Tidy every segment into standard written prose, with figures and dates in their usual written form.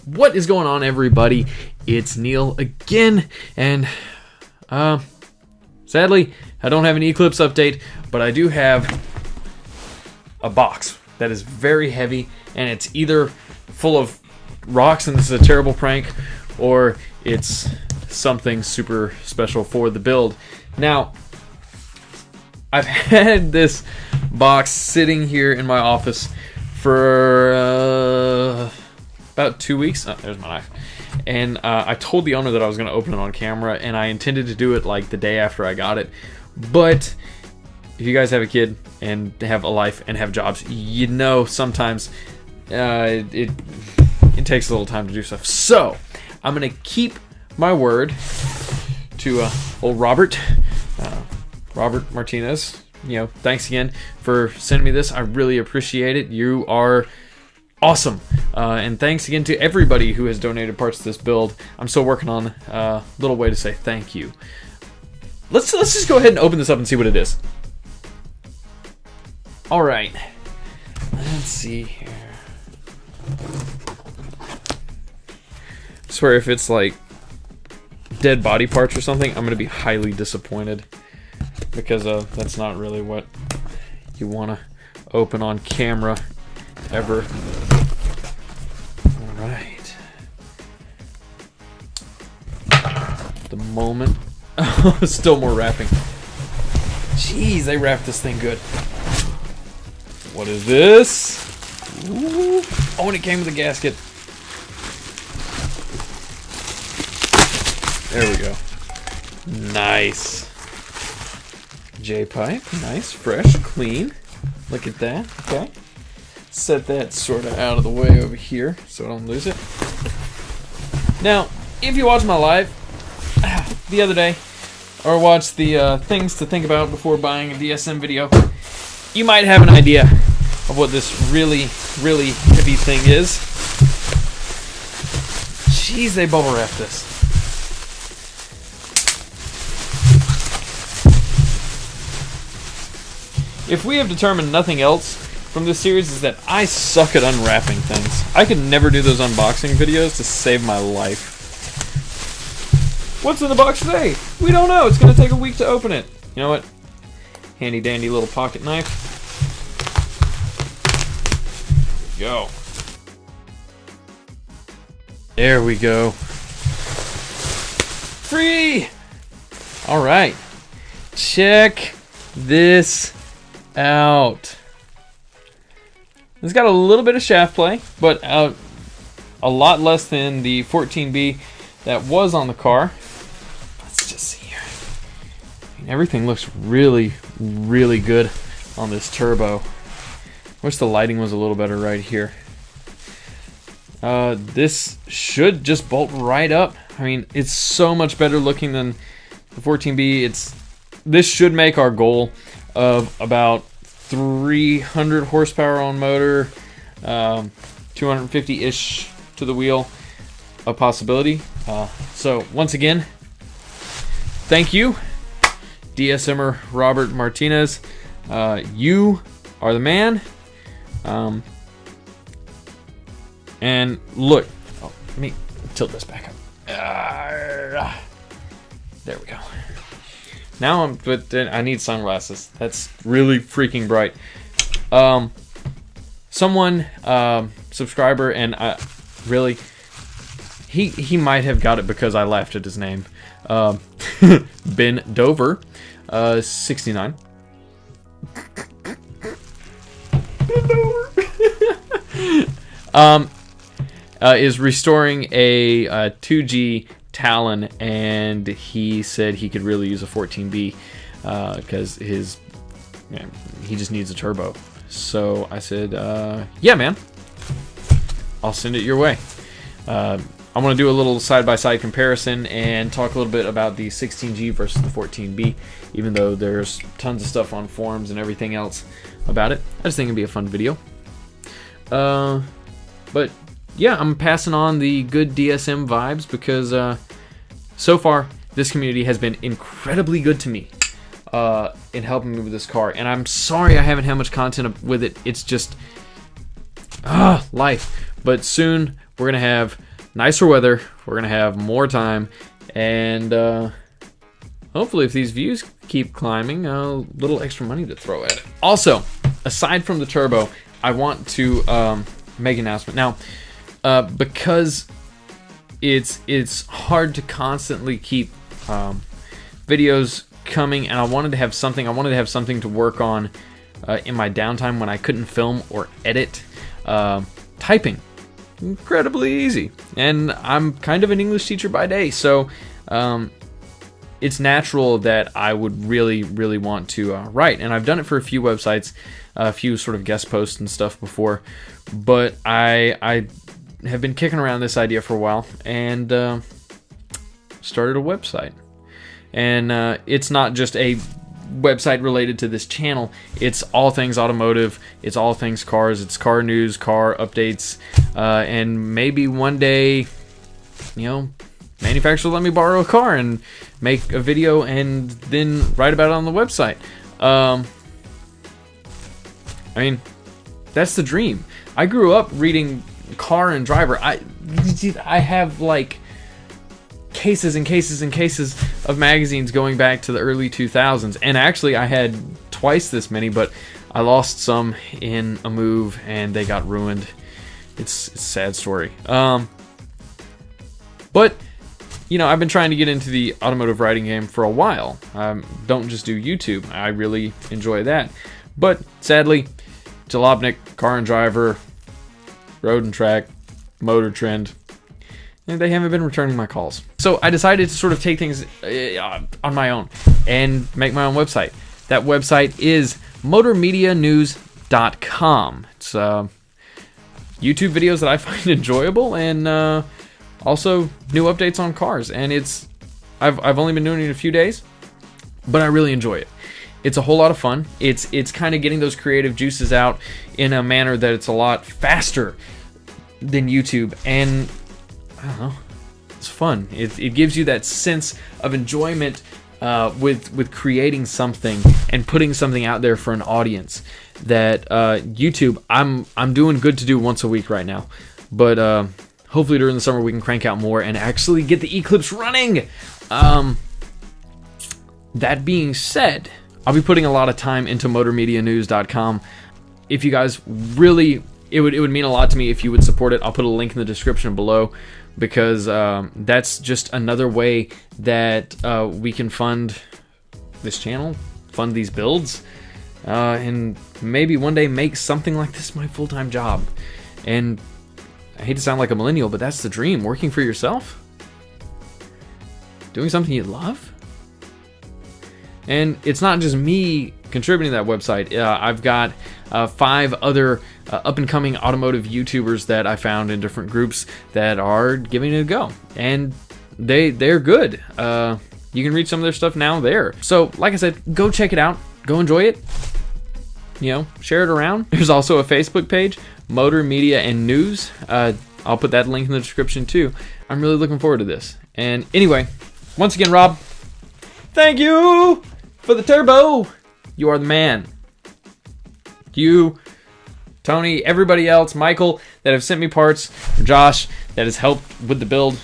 What is going on, everybody? It's Neil again, and sadly, I don't have an Eclipse update, but I do have a box that is very heavy, and it's either full of rocks and this is a terrible prank, or it's something super special for the build. Now, I've had this box sitting here in my office for about 2 weeks. Oh, there's my knife. And I told the owner that I was going to open it on camera, and I intended to do it like the day after I got it. But if you guys have a kid and have a life and have jobs, you know sometimes it takes a little time to do stuff. So I'm going to keep my word to old Robert Martinez. You know, thanks again for sending me this. I really appreciate it. You are awesome. And thanks again to everybody who has donated parts to this build. I'm still working on a little way to say thank you. Let's just go ahead and open this up and see what it is. All right. Let's see here. I swear if it's like dead body parts or something, I'm going to be highly disappointed, because that's not really what you want to open on camera ever. All right. The moment. Oh, still more wrapping. Jeez, they wrapped this thing good. What is this? Ooh. Oh, and it came with a gasket. There we go. Nice. J-pipe. Nice, fresh, clean. Look at that. Okay. Set that sort of out of the way over here so I don't lose it. Now, if you watched my live the other day, or watched the things to think about before buying a DSM video, you might have an idea of what this really, really heavy thing is. Jeez, they bubble wrapped this. If we have determined nothing else from this series, is that I suck at unwrapping things. I could never do those unboxing videos to save my life. What's in the box today? We don't know. It's going to take a week to open it. You know what? Handy dandy little pocket knife. Go. There we go. Free! Alright. Check this out. It's got a little bit of shaft play, but a lot less than the 14B that was on the car. Let's just see here. I mean, everything looks really, really good on this turbo. Wish the lighting was a little better right here. This should just bolt right up. I mean, it's so much better looking than the 14B. This should make our goal of about 300 horsepower on motor, 250-ish to the wheel, a possibility. So once again, thank you, DSMer Robert Martinez. You are the man. And look, let me tilt this back up. There we go. Now but I need sunglasses. That's really freaking bright. Someone, subscriber, and really, he might have got it because I laughed at his name. Ben Dover, 69. Ben Dover. Is restoring a 2G Talon, and he said he could really use a 14B because he just needs a turbo. So I said, yeah, man, I'll send it your way. I want to do a little side-by-side comparison and talk a little bit about the 16G versus the 14B, even though there's tons of stuff on forums and everything else about it. I just think it'd be a fun video. But yeah, I'm passing on the good DSM vibes because so far this community has been incredibly good to me in helping me with this car. And I'm sorry I haven't had much content with it. It's just life. But soon we're going to have nicer weather. We're going to have more time. And hopefully if these views keep climbing, a little extra money to throw at it. Also, aside from the turbo, I want to make an announcement. Now, because it's hard to constantly keep videos coming, and I wanted to have something to work on in my downtime when I couldn't film or edit. Typing, incredibly easy, and I'm kind of an English teacher by day, so it's natural that I would really want to write, and I've done it for a few websites, a few sort of guest posts and stuff before, but I have been kicking around this idea for a while, and started a website. And it's not just a website related to this channel. It's all things automotive. It's all things cars. It's car news, car updates, and maybe one day, manufacturers will let me borrow a car and make a video and then write about it on the website. I mean, that's the dream. I grew up reading Car and Driver. I have like cases and cases and cases of magazines going back to the early 2000s, and actually I had twice this many, but I lost some in a move and they got ruined. It's a sad story. But I've been trying to get into the automotive writing game for a while. Don't just do YouTube. I really enjoy that, but sadly, Jalopnik, Car and Driver, Road and Track, Motor Trend, and they haven't been returning my calls. So I decided to sort of take things on my own and make my own website. That website is motormedianews.com. It's YouTube videos that I find enjoyable, and also new updates on cars. And I've only been doing it a few days, but I really enjoy it. It's a whole lot of fun. It's kind of getting those creative juices out in a manner that it's a lot faster than YouTube, and I don't know, it's fun. It gives you that sense of enjoyment with creating something and putting something out there for an audience that YouTube, I'm doing good to do once a week right now, but hopefully during the summer we can crank out more and actually get the Eclipse running. That being said, I'll be putting a lot of time into motormedianews.com. If you guys really, it would mean a lot to me if you would support it. I'll put a link in the description below, because that's just another way that we can fund this channel, fund these builds, and maybe one day make something like this my full-time job. And I hate to sound like a millennial, but that's the dream. Working for yourself, doing something you love. And it's not just me contributing to that website. I've got 5 other up-and-coming automotive YouTubers that I found in different groups that are giving it a go, and they're good. You can read some of their stuff now there. So, like I said, go check it out. Go enjoy it. Share it around. There's also a Facebook page, Motor Media and News. I'll put that link in the description too. I'm really looking forward to this. And anyway, once again, Rob, thank you for the turbo. You are the man. You, Tony, everybody else, Michael, that have sent me parts, Josh, that has helped with the build.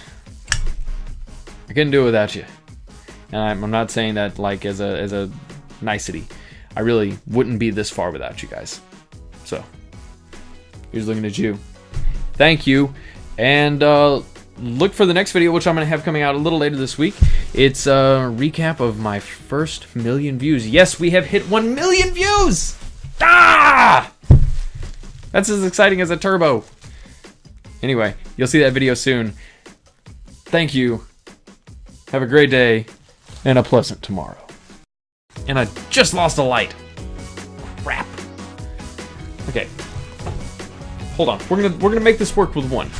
I couldn't do it without you. And I'm not saying that like as a nicety. I really wouldn't be this far without you guys. So, here's looking at you. Thank you. And look for the next video, which I'm going to have coming out a little later this week. It's a recap of my first 1,000,000 views. Yes, we have hit 1,000,000 views! Ah! That's as exciting as a turbo. Anyway, you'll see that video soon. Thank you. Have a great day and a pleasant tomorrow. And I just lost a light. Crap. Okay. Hold on. We're gonna make this work with one.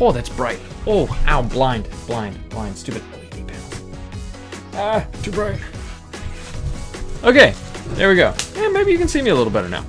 Oh, that's bright. Oh, ow, blind. Stupid LED panels. Ah, too bright. Okay, there we go. And maybe you can see me a little better now.